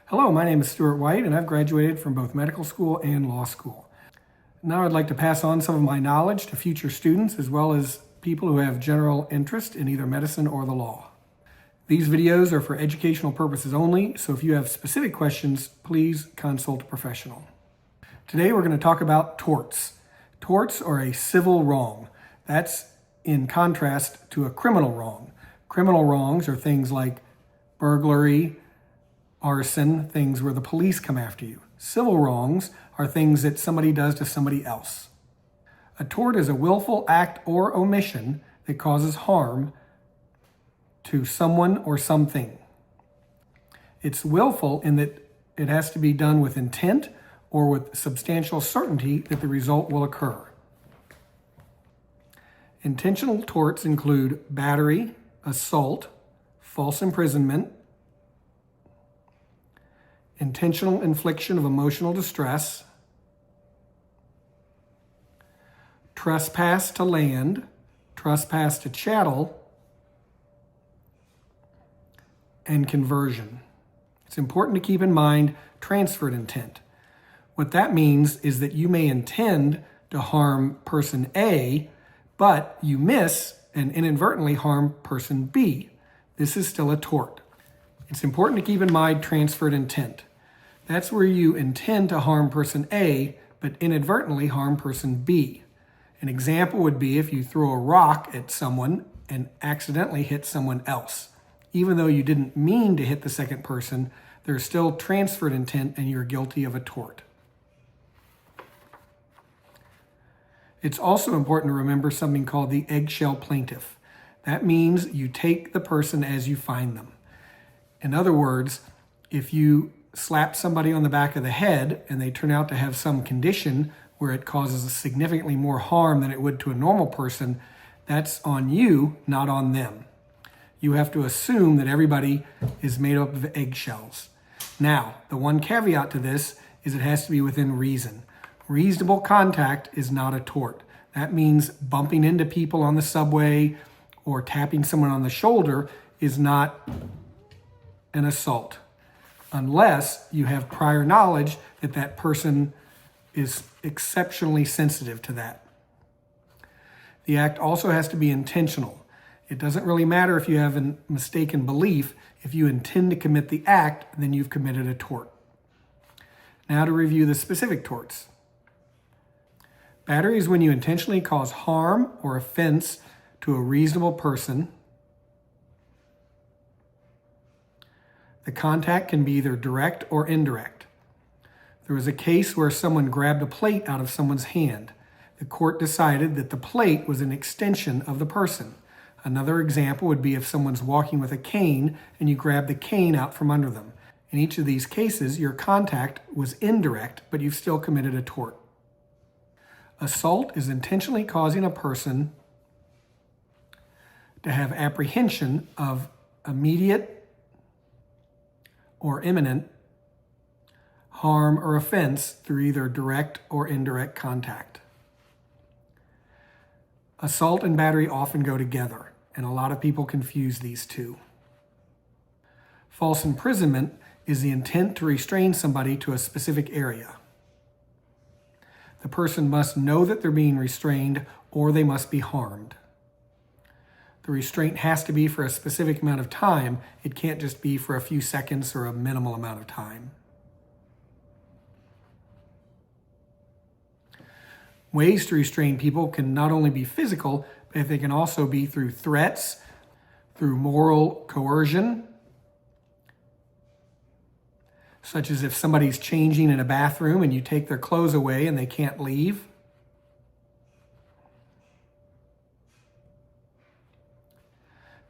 Hello, my name is Stuart White, and I've graduated from both medical school and law school. Now I'd like to pass on some of my knowledge to future students as well as people who have general interest in either medicine or the law. These videos are for educational purposes only, so if you have specific questions, please consult a professional. Today we're going to talk about torts. Torts are a civil wrong. That's in contrast to a criminal wrong. Criminal wrongs are things like burglary, arson, things where the police come after you. Civil wrongs are things that somebody does to somebody else. A tort is a willful act or omission that causes harm to someone or something. It's willful in that it has to be done with intent or with substantial certainty that the result will occur. Intentional torts include battery, assault, false imprisonment, intentional infliction of emotional distress, trespass to land, trespass to chattel, and conversion. It's important to keep in mind transferred intent. What that means is that you may intend to harm person A, but you miss and inadvertently harm person B. This is still a tort. It's important to keep in mind transferred intent. That's where you intend to harm person A, but inadvertently harm person B. An example would be if you throw a rock at someone and accidentally hit someone else. Even though you didn't mean to hit the second person, there's still transferred intent and you're guilty of a tort. It's also important to remember something called the eggshell plaintiff. That means you take the person as you find them. In other words, if you slap somebody on the back of the head and they turn out to have some condition where it causes significantly more harm than it would to a normal person, that's on you, not on them. You have to assume that everybody is made up of eggshells. Now, the one caveat to this is it has to be within reason. Reasonable contact is not a tort. That means bumping into people on the subway or tapping someone on the shoulder is not an assault, unless you have prior knowledge that that person is exceptionally sensitive to that. The act also has to be intentional. It doesn't really matter if you have a mistaken belief. If you intend to commit the act, then you've committed a tort. Now to review the specific torts. Battery is when you intentionally cause harm or offense to a reasonable person. The contact can be either direct or indirect. There was a case where someone grabbed a plate out of someone's hand. The court decided that the plate was an extension of the person. Another example would be if someone's walking with a cane and you grab the cane out from under them. In each of these cases, your contact was indirect, but you've still committed a tort. Assault is intentionally causing a person to have apprehension of immediate or imminent harm or offense through either direct or indirect contact. Assault and battery often go together, and a lot of people confuse these two. False imprisonment is the intent to restrain somebody to a specific area. The person must know that they're being restrained or they must be harmed. The restraint has to be for a specific amount of time. It can't just be for a few seconds or a minimal amount of time. Ways to restrain people can not only be physical, but they can also be through threats, through moral coercion, such as if somebody's changing in a bathroom and you take their clothes away and they can't leave.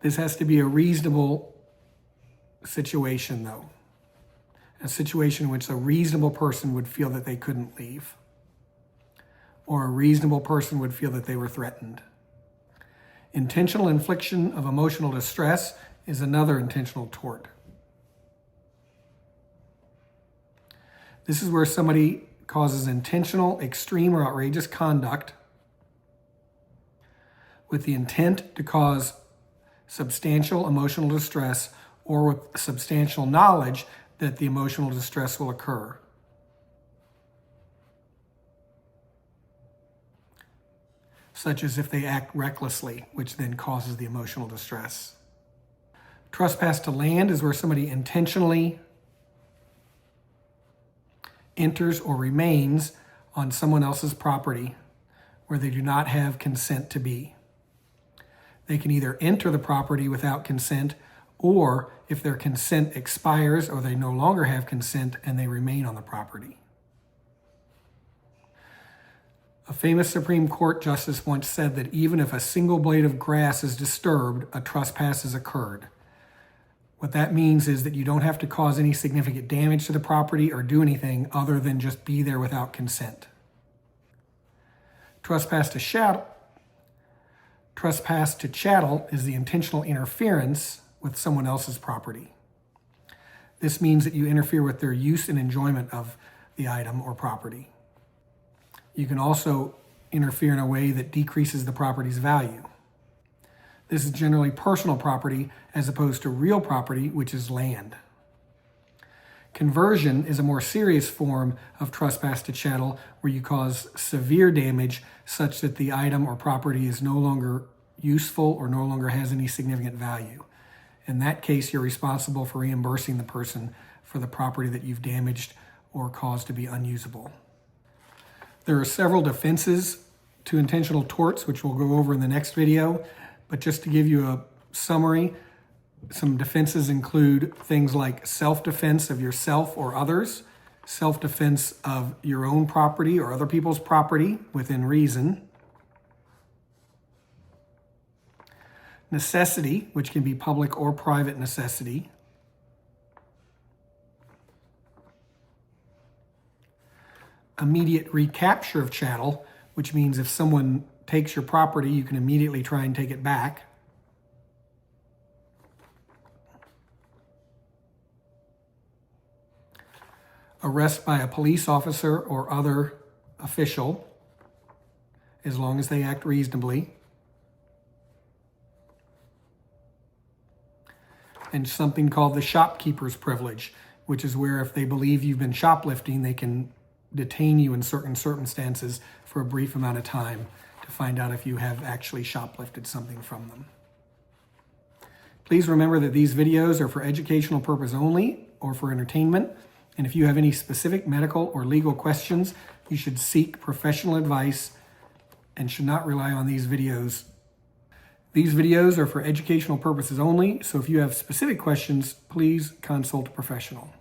This has to be a reasonable situation, though. A situation in which a reasonable person would feel that they couldn't leave, or a reasonable person would feel that they were threatened. Intentional infliction of emotional distress is another intentional tort. This is where somebody causes intentional, extreme, or outrageous conduct with the intent to cause substantial emotional distress or with substantial knowledge that the emotional distress will occur. Such as if they act recklessly, which then causes the emotional distress. Trespass to land is where somebody intentionally enters or remains on someone else's property where they do not have consent to be. They can either enter the property without consent, or if their consent expires or they no longer have consent and they remain on the property. A famous Supreme Court justice once said that even if a single blade of grass is disturbed, a trespass has occurred. What that means is that you don't have to cause any significant damage to the property or do anything other than just be there without consent. Trespass to chattel is the intentional interference with someone else's property. This means that you interfere with their use and enjoyment of the item or property. You can also interfere in a way that decreases the property's value. This is generally personal property as opposed to real property, which is land. Conversion is a more serious form of trespass to chattel where you cause severe damage such that the item or property is no longer useful or no longer has any significant value. In that case, you're responsible for reimbursing the person for the property that you've damaged or caused to be unusable. There are several defenses to intentional torts, which we'll go over in the next video, but just to give you a summary, some defenses include things like self-defense of yourself or others, self-defense of your own property or other people's property within reason, necessity, which can be public or private necessity, immediate recapture of chattel, which means if someone takes your property, you can immediately try and take it back. Arrest by a police officer or other official, as long as they act reasonably. And something called the shopkeeper's privilege, which is where if they believe you've been shoplifting, they can detain you in certain circumstances for a brief amount of time to find out if you have actually shoplifted something from them. Please remember that these videos are for educational purpose only or for entertainment. And if you have any specific medical or legal questions, you should seek professional advice and should not rely on these videos. These videos are for educational purposes only, so if you have specific questions, please consult a professional.